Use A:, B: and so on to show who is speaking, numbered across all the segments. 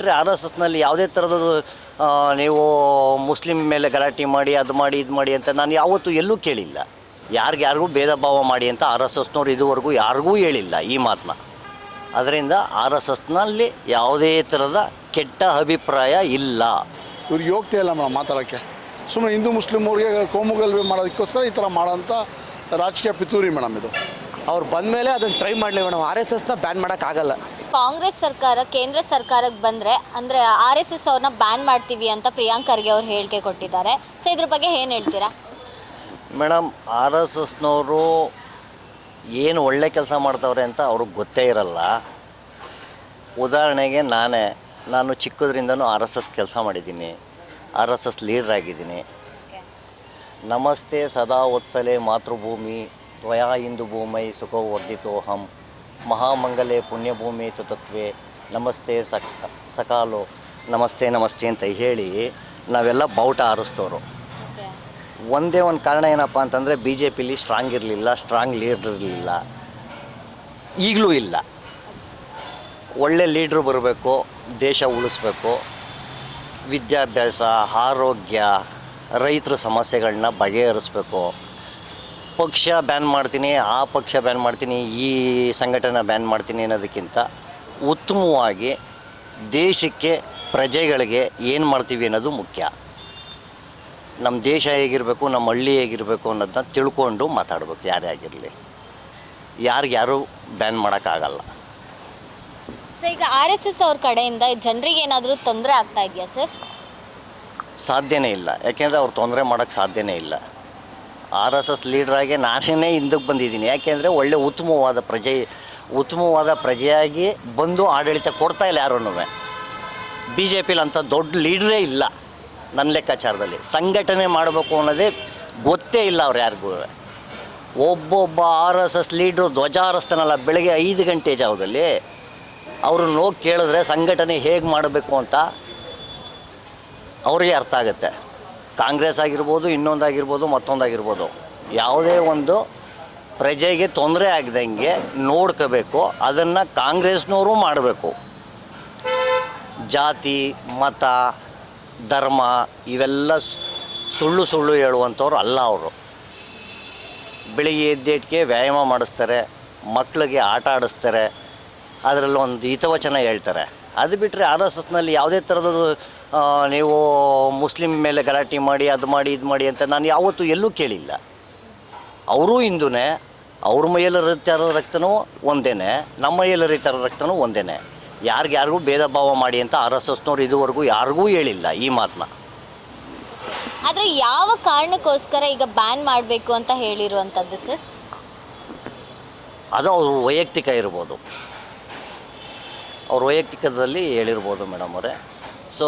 A: ಬಿಟ್ಟರೆ R S ಎಸ್ನಲ್ಲಿ ಯಾವುದೇ ಥರದ ನೀವು ಮುಸ್ಲಿಂ ಮೇಲೆ ಗಲಾಟೆ ಮಾಡಿ ಅದು ಮಾಡಿ ಇದು ಮಾಡಿ ಅಂತ ನಾನು ಯಾವತ್ತೂ ಎಲ್ಲೂ ಕೇಳಿಲ್ಲ. ಯಾರಿಗೂ ಭೇದ ಭಾವ ಮಾಡಿ ಅಂತ ಆರ್ ಎಸ್ ಎಸ್ನವ್ರು ಇದುವರೆಗೂ ಯಾರಿಗೂ ಹೇಳಿಲ್ಲ ಈ ಮಾತನ್ನ. ಅದರಿಂದ ಆರ್ ಎಸ್ ಎಸ್ನಲ್ಲಿ ಯಾವುದೇ ಥರದ ಕೆಟ್ಟ ಅಭಿಪ್ರಾಯ ಇಲ್ಲ.
B: ಇವ್ರಿಗೆ ಹೋಗ್ತಾ ಇಲ್ಲ ಮೇಡಮ್ ಮಾತಾಡೋಕ್ಕೆ. ಸುಮ್ಮನೆ ಹಿಂದೂ ಮುಸ್ಲಿಂ ಅವ್ರಿಗೆ ಕೋಮುಗಲಭೆ ಮಾಡೋದಕ್ಕೋಸ್ಕರ ಈ ಥರ ಮಾಡೋಂಥ ರಾಜಕೀಯ ಪಿತೂರಿ ಮೇಡಮ್ ಇದು.
C: ಅವ್ರು ಬಂದ ಮೇಲೆ ಅದನ್ನು ಟ್ರೈ ಮಾಡಲಿ ಮೇಡಮ್. ಆರ್ ಎಸ್ ಎಸ್ನ ಬ್ಯಾನ್ ಮಾಡೋಕ್ಕಾಗಲ್ಲ.
D: ಕಾಂಗ್ರೆಸ್ ಸರ್ಕಾರ ಕೇಂದ್ರ ಸರ್ಕಾರಕ್ಕೆ ಬಂದರೆ ಅಂದರೆ ಆರ್ ಎಸ್ ಎಸ್ ಅವ್ರನ್ನ ಬ್ಯಾನ್ ಮಾಡ್ತೀವಿ ಅಂತ ಪ್ರಿಯಾಂಕ್ ಖರ್ಗೆ ಅವ್ರು ಹೇಳಿಕೆ ಕೊಟ್ಟಿದ್ದಾರೆ. ಸೊ ಇದ್ರ ಬಗ್ಗೆ ಏನು ಹೇಳ್ತೀರಾ?
A: ಮೇಡಮ್, ಆರ್ ಎಸ್ ಎಸ್ನವರು ಏನು ಒಳ್ಳೆ ಕೆಲಸ ಮಾಡ್ತವ್ರೆ ಅಂತ ಅವ್ರಿಗೆ ಗೊತ್ತೇ ಇರಲ್ಲ. ಉದಾಹರಣೆಗೆ ನಾನು ಚಿಕ್ಕದ್ರಿಂದನೂ ಆರ್ ಎಸ್ ಎಸ್ ಕೆಲಸ ಮಾಡಿದ್ದೀನಿ, ಆರ್ ಎಸ್ ಎಸ್ ಲೀಡ್ರ್ ಆಗಿದ್ದೀನಿ. ನಮಸ್ತೆ ಸದಾ ವತ್ಸಲೆ ಮಾತೃಭೂಮಿ ತ್ವಯಾ ಇಂದು ಭೂಮೈ ಸುಖೋ ವರ್ಧಿತೋಹಂ ಮಹಾಮಂಗಲೆ ಪುಣ್ಯಭೂಮಿ ತುತತ್ವೆ ನಮಸ್ತೆ ಸಕಾಲೋ ನಮಸ್ತೆ ಅಂತ ಹೇಳಿ ನಾವೆಲ್ಲ ಬಾವುಟ ಹಾರಿಸ್ತವ್ರು. ಒಂದೇ ಒಂದು ಕಾರಣ ಏನಪ್ಪ ಅಂತಂದರೆ ಬಿ ಜೆ ಪಿಲಿ ಸ್ಟ್ರಾಂಗ್ ಇರಲಿಲ್ಲ, ಸ್ಟ್ರಾಂಗ್ ಲೀಡ್ರ್ ಇರಲಿಲ್ಲ, ಈಗಲೂ ಇಲ್ಲ. ಒಳ್ಳೆ ಲೀಡ್ರು ಬರಬೇಕು, ದೇಶ ಉಳಿಸ್ಬೇಕು, ವಿದ್ಯಾಭ್ಯಾಸ, ಆರೋಗ್ಯ, ರೈತರ ಸಮಸ್ಯೆಗಳನ್ನ ಬಗೆಹರಿಸ್ಬೇಕು. ಪಕ್ಷ ಬ್ಯಾನ್ ಮಾಡ್ತೀನಿ, ಆ ಪಕ್ಷ ಬ್ಯಾನ್ ಮಾಡ್ತೀನಿ, ಈ ಸಂಘಟನೆ ಬ್ಯಾನ್ ಮಾಡ್ತೀನಿ ಅನ್ನೋದಕ್ಕಿಂತ ಉತ್ತಮವಾಗಿ ದೇಶಕ್ಕೆ ಪ್ರಜೆಗಳಿಗೆ ಏನು ಮಾಡ್ತೀವಿ ಅನ್ನೋದು ಮುಖ್ಯ. ನಮ್ಮ ದೇಶ ಹೇಗಿರಬೇಕು, ನಮ್ಮ ಹಳ್ಳಿ ಹೇಗಿರಬೇಕು ಅನ್ನೋದನ್ನ ತಿಳ್ಕೊಂಡು ಮಾತಾಡಬೇಕು. ಯಾರೇ ಆಗಿರಲಿ, ಯಾರು ಬ್ಯಾನ್ ಮಾಡೋಕ್ಕಾಗಲ್ಲ.
D: ಸೊ ಈಗ ಆರ್ ಎಸ್ ಎಸ್ ಅವ್ರ ಕಡೆಯಿಂದ ಜನರಿಗೆ ಏನಾದರೂ ತೊಂದರೆ ಆಗ್ತಾ ಇದೆಯಾ ಸರ್?
A: ಸಾಧ್ಯನೇ ಇಲ್ಲ. ಯಾಕೆಂದರೆ ಅವ್ರು ತೊಂದರೆ ಮಾಡೋಕ್ಕೆ ಸಾಧ್ಯನೇ ಇಲ್ಲ. ಆರ್ ಎಸ್ ಎಸ್ ಲೀಡ್ರಾಗಿ ನಾನೇ ಹಿಂದಕ್ಕೆ ಬಂದಿದ್ದೀನಿ. ಯಾಕೆಂದರೆ ಒಳ್ಳೆ ಉತ್ತಮವಾದ ಪ್ರಜೆಯಾಗಿ ಬಂದು ಆಡಳಿತ ಕೊಡ್ತಾಯಿಲ್ಲ ಯಾರೂ. ಬಿ ಜೆ ಪಿಲಿ ಅಂಥ ದೊಡ್ಡ ಲೀಡ್ರೇ ಇಲ್ಲ ನನ್ನ ಲೆಕ್ಕಾಚಾರದಲ್ಲಿ. ಸಂಘಟನೆ ಮಾಡಬೇಕು ಅನ್ನೋದೇ ಗೊತ್ತೇ ಇಲ್ಲ ಅವ್ರು ಯಾರಿಗೂ. ಒಬ್ಬೊಬ್ಬ ಆರ್ ಎಸ್ ಎಸ್ ಲೀಡ್ರು ಧ್ವಜ ಹಾರಿಸ್ತಾನಲ್ಲ ಬೆಳಗ್ಗೆ 5 ಗಂಟೆ ಜಾವದಲ್ಲಿ, ಅವ್ರನ್ನ ಹೋಗಿ ಕೇಳಿದ್ರೆ ಸಂಘಟನೆ ಹೇಗೆ ಮಾಡಬೇಕು ಅಂತ ಅವ್ರಿಗೆ ಅರ್ಥ ಆಗುತ್ತೆ. ಕಾಂಗ್ರೆಸ್ ಆಗಿರ್ಬೋದು, ಇನ್ನೊಂದಾಗಿರ್ಬೋದು, ಮತ್ತೊಂದಾಗಿರ್ಬೋದು, ಯಾವುದೇ ಒಂದು ಪ್ರಜೆಗೆ ತೊಂದರೆ ಆಗದಂಗೆ ನೋಡ್ಕೋಬೇಕು. ಅದನ್ನು ಕಾಂಗ್ರೆಸ್ನವರು ಮಾಡಬೇಕು. ಜಾತಿ, ಮತ, ಧರ್ಮ ಇವೆಲ್ಲ ಸುಳ್ಳು ಹೇಳುವಂಥವ್ರು ಅಲ್ಲ ಅವರು. ಬೆಳಿಗ್ಗೆ ಎದ್ದೇಟಿಗೆ ವ್ಯಾಯಾಮ ಮಾಡಿಸ್ತಾರೆ, ಮಕ್ಕಳಿಗೆ ಆಟ ಆಡಿಸ್ತಾರೆ, ಅದರಲ್ಲಿ ಒಂದು ಹಿತವಚನ ಹೇಳ್ತಾರೆ. ಅದು ಬಿಟ್ಟರೆ ಆರ್ ಎಸ್ ಎಸ್ನಲ್ಲಿ ಯಾವುದೇ ಥರದ ನೀವು ಮುಸ್ಲಿಂ ಮೇಲೆ ಗಲಾಟೆ ಮಾಡಿ ಅದು ಮಾಡಿ ಇದು ಮಾಡಿ ಅಂತ ನಾನು ಯಾವತ್ತೂ ಎಲ್ಲೂ ಕೇಳಿಲ್ಲ. ಅವರೂ ಹಿಂದೂನೇ, ಅವ್ರ ಮೈಯಲ್ಲಿ ಹರಿತಾರೋ ರಕ್ತನೂ ಒಂದೇ, ನಮ್ಮ ಮೈಯಲ್ಲಿ ಹರಿತಾರೋ ರಕ್ತನೂ ಒಂದೇ. ಯಾರಿಗೂ ಭೇದ ಭಾವ ಮಾಡಿ ಅಂತ ಆರ್ ಎಸ್ ಎಸ್ನವ್ರು ಇದುವರೆಗೂ ಯಾರಿಗೂ ಹೇಳಿಲ್ಲ ಈ ಮಾತನ್ನ.
D: ಆದರೆ ಯಾವ ಕಾರಣಕ್ಕೋಸ್ಕರ ಈಗ ಬ್ಯಾನ್ ಮಾಡಬೇಕು ಅಂತ ಹೇಳಿರುವಂಥದ್ದು ಸರ್?
A: ಅದು ಅವ್ರ ವೈಯಕ್ತಿಕ ಇರ್ಬೋದು, ಅವ್ರ ವೈಯಕ್ತಿಕದಲ್ಲಿ ಹೇಳಿರ್ಬೋದು ಮೇಡಮ್ ಅವರೇ. ಸೊ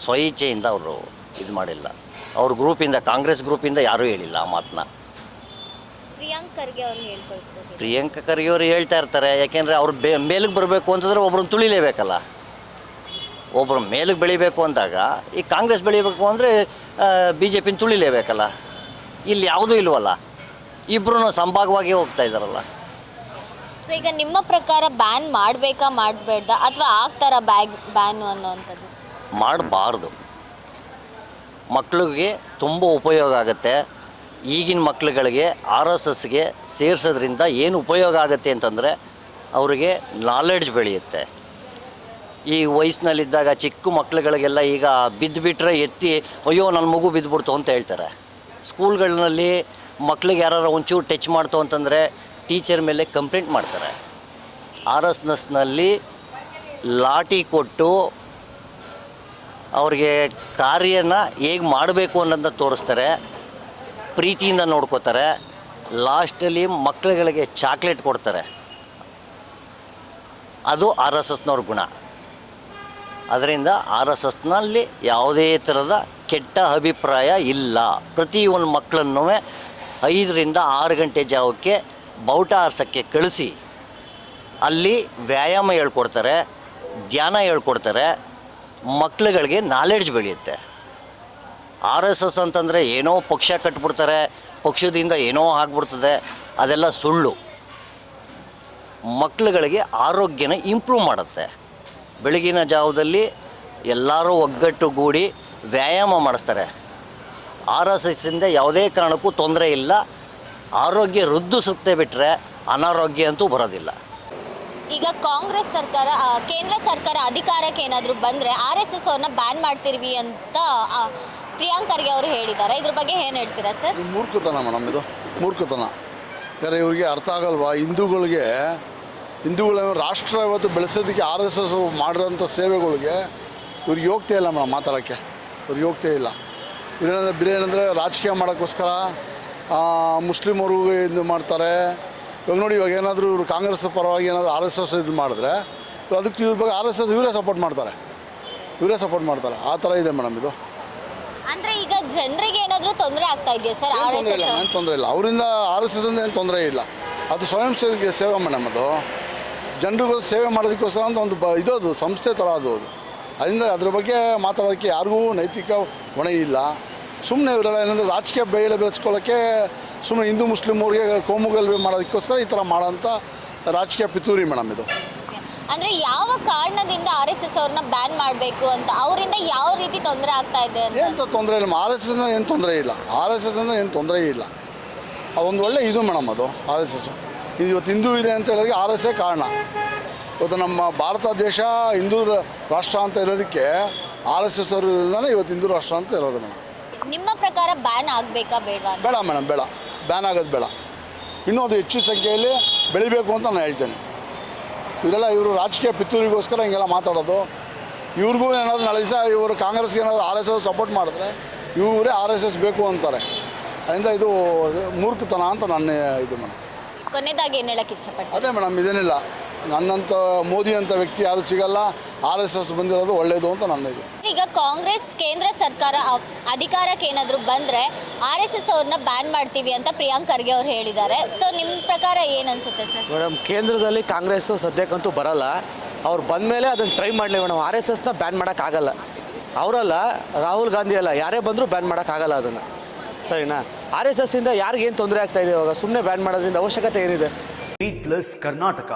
A: ಸ್ವಇಚ್ಛೆಯಿಂದ ಅವರು ಇದು ಮಾಡಿಲ್ಲ. ಅವ್ರ ಗ್ರೂಪಿಂದ, ಕಾಂಗ್ರೆಸ್ ಗ್ರೂಪಿಂದ ಯಾರೂ ಹೇಳಿಲ್ಲ ಆ ಮಾತನ್ನ.
D: ಪ್ರಿಯಾಂಕ್ ಖರ್ಗೆ ಅವರು ಹೇಳ್ಕೊಳ್ತಾರೆ.
A: ಪ್ರಿಯಾಂಕ ಖರ್ಗೆ ಅವರು ಹೇಳ್ತಾ ಇರ್ತಾರೆ. ಯಾಕೆಂದರೆ ಅವ್ರು ಮೇಲಿಗೆ ಬರಬೇಕು ಅಂತಂದರೆ ಒಬ್ರನ್ನ ತುಳಿಲೇಬೇಕಲ್ಲ. ಒಬ್ಬರು ಮೇಲಿಗೆ ಬೆಳಿಬೇಕು ಅಂದಾಗ ಈ ಕಾಂಗ್ರೆಸ್ ಬೆಳಿಬೇಕು ಅಂದರೆ ಬಿ ಜೆ ಪಿನ ತುಳಿಲೇಬೇಕಲ್ಲ. ಇಲ್ಲಿ ಯಾವುದೂ ಇಲ್ವಲ್ಲ, ಇಬ್ಬರೂ ಸಂಭಾಗವಾಗಿ ಹೋಗ್ತಾ ಇದ್ದಾರಲ್ಲ.
D: ಸೊ ಈಗ ನಿಮ್ಮ ಪ್ರಕಾರ ಬ್ಯಾನ್ ಮಾಡಬೇಕಾ ಮಾಡಬೇಡ್ದ, ಅಥವಾ ಆಗ್ತಾರ ಬ್ಯಾನು ಅನ್ನೋವಂಥದ್ದು?
A: ಮಾಡಬಾರ್ದು. ಮಕ್ಕಳಿಗೆ ತುಂಬ ಉಪಯೋಗ ಆಗುತ್ತೆ. ಈಗಿನ ಮಕ್ಕಳುಗಳಿಗೆ ಆರ್ ಎಸ್ ಎಸ್ಗೆ ಸೇರಿಸೋದ್ರಿಂದ ಏನು ಉಪಯೋಗ ಆಗುತ್ತೆ ಅಂತಂದರೆ ಅವರಿಗೆ ನಾಲೆಡ್ಜ್ ಬೆಳೆಯುತ್ತೆ. ಈ ವಯಸ್ಸಿನಲ್ಲಿದ್ದಾಗ ಚಿಕ್ಕ ಮಕ್ಕಳುಗಳಿಗೆಲ್ಲ ಈಗ ಬಿದ್ದುಬಿಟ್ರೆ ಎತ್ತಿ ಅಯ್ಯೋ ನನ್ನ ಮಗು ಬಿದ್ದುಬಿಡ್ತು ಅಂತ ಹೇಳ್ತಾರೆ. ಸ್ಕೂಲ್ಗಳಲ್ಲಿ ಮಕ್ಳಿಗೆ ಯಾರು ಒಂಚೂರು ಟಚ್ ಮಾಡ್ತು ಅಂತಂದರೆ ಟೀಚರ್ ಮೇಲೆ ಕಂಪ್ಲೇಂಟ್ ಮಾಡ್ತಾರೆ. ಆರ್ ಎಸ್ ಎಸ್ನಲ್ಲಿ ಲಾಠಿ ಕೊಟ್ಟು ಅವ್ರಿಗೆ ಕಾರ್ಯನ ಹೇಗೆ ಮಾಡಬೇಕು ಅನ್ನೋದನ್ನ ತೋರಿಸ್ತಾರೆ, ಪ್ರೀತಿಯಿಂದ ನೋಡ್ಕೋತಾರೆ. ಲಾಸ್ಟಲ್ಲಿ ಮಕ್ಕಳುಗಳಿಗೆ ಚಾಕ್ಲೇಟ್ ಕೊಡ್ತಾರೆ. ಅದು ಆರ್ ಎಸ್ ಎಸ್ನವ್ರ ಗುಣ. ಅದರಿಂದ ಆರ್ ಎಸ್ ಎಸ್ನಲ್ಲಿ ಯಾವುದೇ ಥರದ ಕೆಟ್ಟ ಅಭಿಪ್ರಾಯ ಇಲ್ಲ. ಪ್ರತಿಯೊಂದು ಮಕ್ಕಳನ್ನೂ 5 ರಿಂದ 6 ಗಂಟೆ ಜಾವಕ್ಕೆ ಬಾವುಟ ಹಾರ್ಸೋಕ್ಕೆ ಕಳಿಸಿ ಅಲ್ಲಿ ವ್ಯಾಯಾಮ ಹೇಳ್ಕೊಡ್ತಾರೆ, ಧ್ಯಾನ ಹೇಳ್ಕೊಡ್ತಾರೆ. ಮಕ್ಕಳುಗಳಿಗೆ ನಾಲೆಡ್ಜ್ ಬೆಳೆಯುತ್ತೆ. ಆರ್ ಎಸ್ ಎಸ್ ಅಂತಂದರೆ ಏನೋ ಪಕ್ಷ ಕಟ್ಬಿಡ್ತಾರೆ, ಪಕ್ಷದಿಂದ ಏನೋ ಆಗ್ಬಿಡ್ತದೆ, ಅದೆಲ್ಲ ಸುಳ್ಳು. ಮಕ್ಕಳುಗಳಿಗೆ ಆರೋಗ್ಯನ ಇಂಪ್ರೂವ್ ಮಾಡುತ್ತೆ, ಬೆಳಗಿನ ಜಾವದಲ್ಲಿ ಎಲ್ಲರೂ ಒಗ್ಗಟ್ಟುಗೂಡಿ ವ್ಯಾಯಾಮ ಮಾಡಿಸ್ತಾರೆ. ಆರ್ ಎಸ್ ಎಸ್ಸಿಂದ ಯಾವುದೇ ಕಾರಣಕ್ಕೂ ತೊಂದರೆ ಇಲ್ಲ. ಆರೋಗ್ಯ ವೃದ್ಧಿಸುತ್ತೆ ಬಿಟ್ಟರೆ ಅನಾರೋಗ್ಯ ಅಂತೂ ಬರೋದಿಲ್ಲ.
D: ಈಗ ಕಾಂಗ್ರೆಸ್ ಸರ್ಕಾರ ಕೇಂದ್ರ ಸರ್ಕಾರ ಅಧಿಕಾರಕ್ಕೆ ಏನಾದರೂ ಬಂದರೆ RSS ಅವ್ರನ್ನ ಬ್ಯಾನ್ ಮಾಡ್ತಿರ್ವಿ ಅಂತ ಪ್ರಿಯಾಂಕ್ ಖರ್ಗೆ ಅವರು ಹೇಳಿದ್ದಾರೆ. ಇದ್ರ ಬಗ್ಗೆ ಏನು ಹೇಳ್ತೀರಾ ಸರ್?
B: ಇದು ಮೂರ್ಖತನ ಮೇಡಮ್, ಇದು ಮೂರ್ಖತನ. ಯಾಕಂದರೆ ಇವ್ರಿಗೆ ಅರ್ಥ ಆಗಲ್ವಾ, ಹಿಂದೂಗಳ ರಾಷ್ಟ್ರ ಇವತ್ತು ಬೆಳೆಸೋದಕ್ಕೆ RSS ಮಾಡಿರೋಂಥ ಸೇವೆಗಳಿಗೆ ಇವ್ರಿಗೆ ಯೋಗ್ಯತೆ ಇಲ್ಲ ಮೇಡಮ್, ಮಾತಾಡೋಕ್ಕೆ ಇವ್ರಿಗೆ ಯೋಗ್ಯತೆ ಇಲ್ಲ. ಏನಂದರೆ ರಾಜಕೀಯ ಮಾಡೋಕ್ಕೋಸ್ಕರ ಮುಸ್ಲಿಮವ್ರಿಗೆ ಇದು ಮಾಡ್ತಾರೆ. ಇವಾಗ ನೋಡಿ, ಇವಾಗ ಏನಾದರೂ ಇವರು ಕಾಂಗ್ರೆಸ್ ಪರವಾಗಿ ಏನಾದರೂ RSS ಇದು ಮಾಡಿದ್ರೆ ಅದಕ್ಕೆ ಇವ್ರ ಬಗ್ಗೆ RSS ಇವರೇ ಸಪೋರ್ಟ್ ಮಾಡ್ತಾರೆ. ಆ ಥರ ಇದೆ ಮೇಡಮ್ ಇದು.
D: ಅಂದರೆ ಈಗ ಜನರಿಗೆ ಏನಾದರೂ ತೊಂದರೆ ಆಗ್ತಾ ಇದೆಯಾ ಸರ್?
B: ಏನು ತೊಂದರೆ ಇಲ್ಲ ಅವರಿಂದ, RSS ಏನು ತೊಂದರೆ ಇಲ್ಲ. ಅದು ಸ್ವಯಂ ಸೇವೆ ಮೇಡಮ್. ಅದು ಜನರಿಗೂ ಸೇವೆ ಮಾಡೋದಕ್ಕೋಸ್ಕರ ಅಂತ ಒಂದು ಅದು ಸಂಸ್ಥೆ ಥರ ಅದು. ಅದರಿಂದ ಅದ್ರ ಬಗ್ಗೆ ಮಾತಾಡೋದಕ್ಕೆ ಯಾರಿಗೂ ನೈತಿಕ ಹೊಣೆ ಇಲ್ಲ. ಸುಮ್ಮನೆ ಇವರೆಲ್ಲ ಏನಂದರೆ ರಾಜಕೀಯ ಬೆಳೆಸ್ಕೊಳ್ಳೋಕ್ಕೆ ಸುಮ್ಮನೆ ಹಿಂದೂ ಮುಸ್ಲಿಮವ್ರಿಗೆ ಕೋಮುಗಲಭೆ ಮಾಡೋದಕ್ಕೋಸ್ಕರ ಈ ಥರ ಮಾಡೋಂಥ ರಾಜಕೀಯ ಪಿತೂರಿ ಮೇಡಮ್ ಇದು.
D: ಅಂದರೆ ಯಾವ ಕಾರಣದಿಂದ RSS ಅವ್ರನ್ನ ಬ್ಯಾನ್ ಮಾಡಬೇಕು ಅಂತ, ಅವರಿಂದ ಯಾವ ರೀತಿ ತೊಂದರೆ ಆಗ್ತಾ ಇದೆ ಅಂತ?
B: ಏನು ತೊಂದರೆ ಇಲ್ಲ, RSS ಏನು ತೊಂದರೆ ಇಲ್ಲ. ಏನು ತೊಂದರೆ ಇಲ್ಲ. ಅದೊಂದು ಒಳ್ಳೆ ಇದು ಮೇಡಮ್, ಅದು RSS. ಇದು ಇವತ್ತು ಹಿಂದೂ ಇದೆ ಅಂತ ಹೇಳೋದಕ್ಕೆ RSS ಕಾರಣ. ಇವತ್ತು ನಮ್ಮ ಭಾರತ ದೇಶ ಹಿಂದೂ ರಾಷ್ಟ್ರ ಅಂತ ಇರೋದಕ್ಕೆ RSS ಅವರಿಂದನೇ ಇವತ್ತು ಹಿಂದೂ ರಾಷ್ಟ್ರ ಅಂತ ಇರೋದು ಮೇಡಮ್.
D: ನಿಮ್ಮ ಪ್ರಕಾರ ಬ್ಯಾನ್ ಆಗಬೇಕಾ ಬೇಡ?
B: ಬೇಡ ಮೇಡಮ್, ಬೇಡ. ಬ್ಯಾನ್ ಆಗೋದು ಬೇಡ. ಇನ್ನೂ ಅದು ಹೆಚ್ಚು ಸಂಖ್ಯೆಯಲ್ಲಿ ಬೆಳಿಬೇಕು ಅಂತ ನಾನು ಹೇಳ್ತೇನೆ. ಇವರು ರಾಜಕೀಯ ಪಿತ್ತೂರಿಗೋಸ್ಕರ ಹಿಂಗೆಲ್ಲ ಮಾತಾಡೋದು. ಇವ್ರಿಗೂ ಏನಾದರೂ ನಾಳೆ ದಿವಸ ಇವರು ಕಾಂಗ್ರೆಸ್ಗೆ ಏನಾದರೂ RSS ಸಪೋರ್ಟ್ ಮಾಡಿದ್ರೆ ಇವರೇ RSS ಬೇಕು ಅಂತಾರೆ. ಅದರಿಂದ ಇದು ಮೂರ್ಖತನ ಅಂತ ನನ್ನ ಇದು ಮೇಡಮ್.
D: ಕೊನೆಯದಾಗಿ ಏನು ಹೇಳಕ್ಕೆ ಇಷ್ಟಪಡ್ತೀನಿ?
B: ಅದೇ ಮೇಡಮ್, ಇದೇನಿಲ್ಲ, ನನ್ನಂಥ ಮೋದಿ ಅಂತ ವ್ಯಕ್ತಿ ಯಾರು ಸಿಗಲ್ಲ. RSS ಬಂದಿರೋದು ಒಳ್ಳೆಯದು ಅಂತ ನನ್ನ ಇದು.
D: ಈಗ ಕಾಂಗ್ರೆಸ್ ಕೇಂದ್ರ ಸರ್ಕಾರ ಅಧಿಕಾರಕ್ಕೆ ಏನಾದರೂ ಬಂದರೆ RSS ಅವ್ರನ್ನ ಬ್ಯಾನ್ ಮಾಡ್ತೀವಿ ಅಂತ ಪ್ರಿಯಾಂಕ್ ಖರ್ಗೆ ಅವರು ಹೇಳಿದ್ದಾರೆ. ಸೊ ನಿಮ್ಮ ಪ್ರಕಾರ ಏನು ಅನಿಸುತ್ತೆ ಸರ್?
C: ಮೇಡಮ್, ಕೇಂದ್ರದಲ್ಲಿ ಕಾಂಗ್ರೆಸ್ಸು ಸದ್ಯಕ್ಕಂತೂ ಬರಲ್ಲ. ಅವ್ರು ಬಂದ ಮೇಲೆ ಅದನ್ನು ಟ್ರೈ ಮಾಡಲಿ ಮೇಡಮ್. RSSನ ಬ್ಯಾನ್ ಮಾಡೋಕ್ಕಾಗಲ್ಲ. ಅವರಲ್ಲ, ರಾಹುಲ್ ಗಾಂಧಿ ಅಲ್ಲ, ಯಾರೇ ಬಂದರೂ ಬ್ಯಾನ್ ಮಾಡೋಕ್ಕಾಗಲ್ಲ ಅದನ್ನು. ಸರಿನಾ? RSSಯಿಂದ ಯಾರಿಗೇನು ತೊಂದರೆ ಆಗ್ತಾ ಇದೆ ಇವಾಗ? ಸುಮ್ಮನೆ ಬ್ಯಾನ್ ಮಾಡೋದ್ರಿಂದ ಅವಶ್ಯಕತೆ ಏನಿದೆ?
E: ಬೀಟ್ಲೆಸ್ ಕರ್ನಾಟಕ.